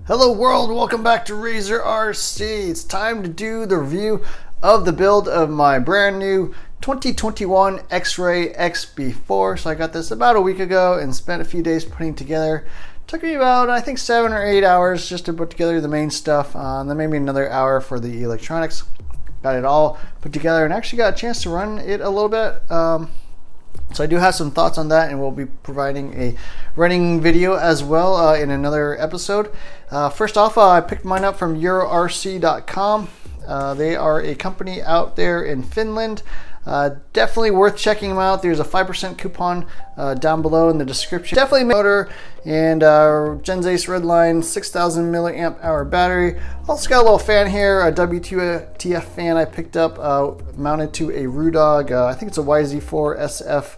Hello world, welcome back to Razor RC. It's time to do the review of the build of my brand new 2021 Xray XB4. So I got this about a week ago and spent a few days putting together. Took me about, I think, 7 or 8 hours just to put together the main stuff. Then maybe another hour for the electronics. Got it all put together and actually got a chance to run it a little bit. So I do have some thoughts on that, and we'll be providing a running video as well in another episode. First off, I picked mine up from EuroRC.com. They are a company out there in Finland. Definitely worth checking them out. There's a 5% coupon down below in the description. Definitely motor and Ace Redline 6000 milliamp hour battery. Also got a little fan here, a WTF fan I picked up mounted to a Rudog. I think it's a YZ4 SF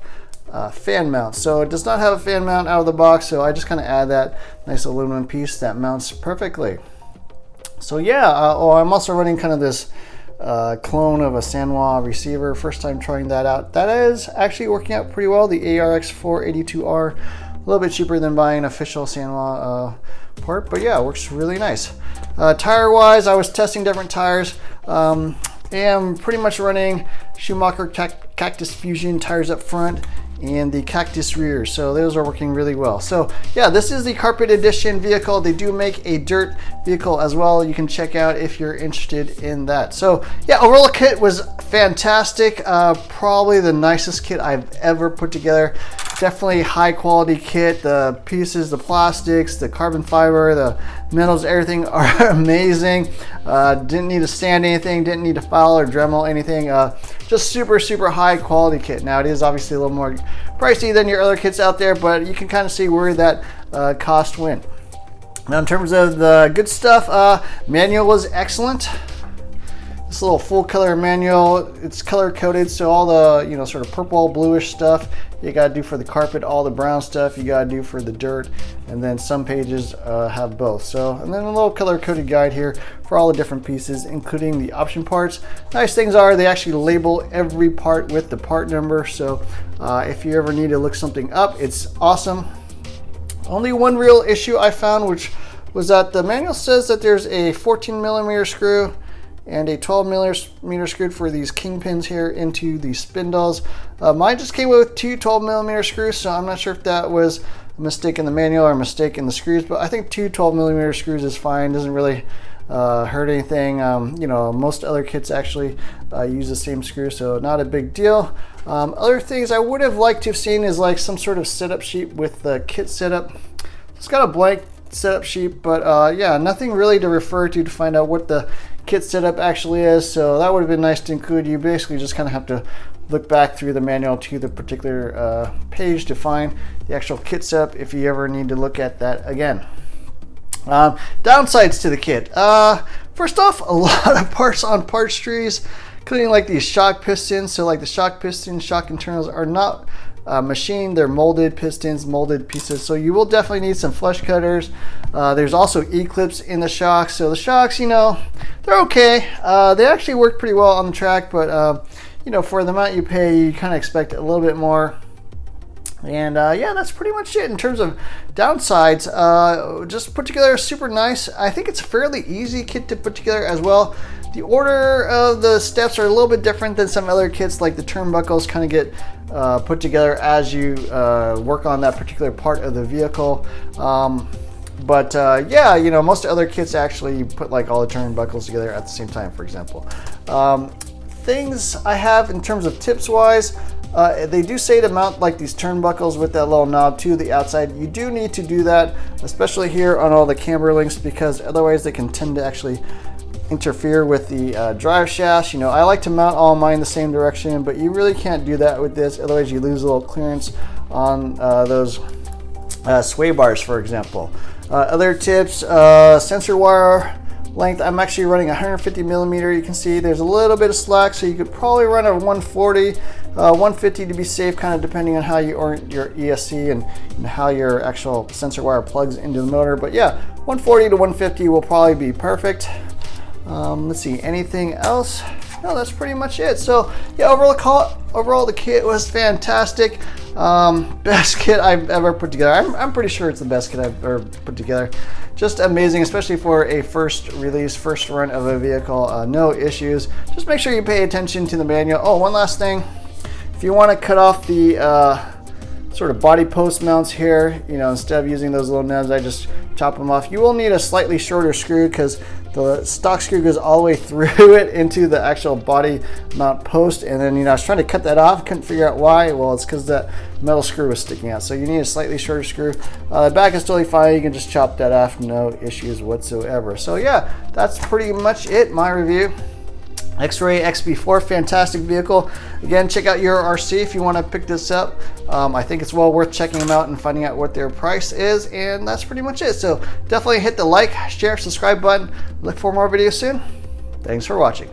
fan mount. So it does not have a fan mount out of the box, so I just kind of add that nice aluminum piece that mounts perfectly. So yeah, I'm also running kind of this clone of a Sanwa receiver. First time trying that out. That is actually working out pretty well. The ARX482R, a little bit cheaper than buying an official Sanwa part, but yeah, it works really nice. Tire wise, I was testing different tires. Am pretty much running Schumacher Cactus Fusion tires up front and the Cactus rear, so those are working really well. So yeah, this is the carpet edition vehicle. They do make a dirt vehicle as well, you can check out if you're interested in that. So yeah, overall kit was fantastic. Probably the nicest kit I've ever put together. Definitely high quality kit. The pieces, the plastics, the carbon fiber, the metals, everything are amazing. Didn't need to sand anything, didn't need to file or Dremel anything. Just super high quality kit. Now it is obviously a little more pricey than your other kits out there, but you can kind of see where that cost went. Now in terms of the good stuff, manual was excellent. This little full color manual, it's color coded, so all the sort of purple bluish stuff you gotta do for the carpet, all the brown stuff you gotta do for the dirt, and then some pages have both. So, and then a little color coded guide here for all the different pieces, including the option parts. Nice things are they actually label every part with the part number, so if you ever need to look something up, it's awesome. Only one real issue I found, which was that the manual says that there's a 14mm screw and a 12mm screw for these kingpins here into the spindles. Mine just came with two 12mm screws, so I'm not sure if that was a mistake in the manual or a mistake in the screws, but I think two 12mm screws is fine. Doesn't really hurt anything. Most other kits actually use the same screw, so not a big deal. Other things I would have liked to have seen is like some sort of setup sheet with the kit setup. It's got a blank setup sheet, but yeah, nothing really to refer to find out what the kit setup actually is, so that would have been nice to include. You basically just kind of have to look back through the manual to the particular page to find the actual kit setup if you ever need to look at that again. Downsides to the kit. First off, a lot of parts on parts trees, including like these shock pistons. So like the shock pistons, shock internals are not machined, they're molded pistons, molded pieces, so you will definitely need some flush cutters. There's also E-clips in the shocks, so the shocks, they're okay. They actually work pretty well on the track, but for the amount you pay, you kind of expect a little bit more. And yeah, that's pretty much it in terms of downsides. Just put together super nice. I think it's a fairly easy kit to put together as well. The order of the steps are a little bit different than some other kits, like the turnbuckles kind of get put together as you work on that particular part of the vehicle. But yeah, most other kits actually put like all the turnbuckles together at the same time, for example. Things I have in terms of tips wise, they do say to mount like these turnbuckles with that little knob to the outside. You do need to do that, especially here on all the camber links, because otherwise they can tend to actually interfere with the drive shafts. I like to mount all mine the same direction, but you really can't do that with this, otherwise you lose a little clearance on those sway bars, for example. Other tips, sensor wire length, I'm actually running 150mm. You can see there's a little bit of slack, so you could probably run a 140, 150 to be safe, kind of depending on how you orient your ESC and how your actual sensor wire plugs into the motor. But yeah, 140 to 150 will probably be perfect. Let's see, anything else? No, that's pretty much it. So yeah, overall the kit was fantastic. Best kit I've ever put together. I'm pretty sure it's the best kit I've ever put together. Just amazing, especially for a first release, first run of a vehicle. No issues. Just make sure you pay attention to the manual. Oh, one last thing. If you want to cut off the sort of body post mounts here, you know, instead of using those little nubs, I just chop them off. You will need a slightly shorter screw because the stock screw goes all the way through it into the actual body mount post. And then, you know, I was trying to cut that off, couldn't figure out why. Well, it's because that metal screw was sticking out. So you need a slightly shorter screw. The back is totally fine. You can just chop that off, no issues whatsoever. So yeah, that's pretty much it, my review. Xray XB4, fantastic vehicle. Again, check out your RC if you want to pick this up. I think it's well worth checking them out and finding out what their price is. And that's pretty much it. So definitely hit the like, share, subscribe button. Look for more videos soon. Thanks for watching.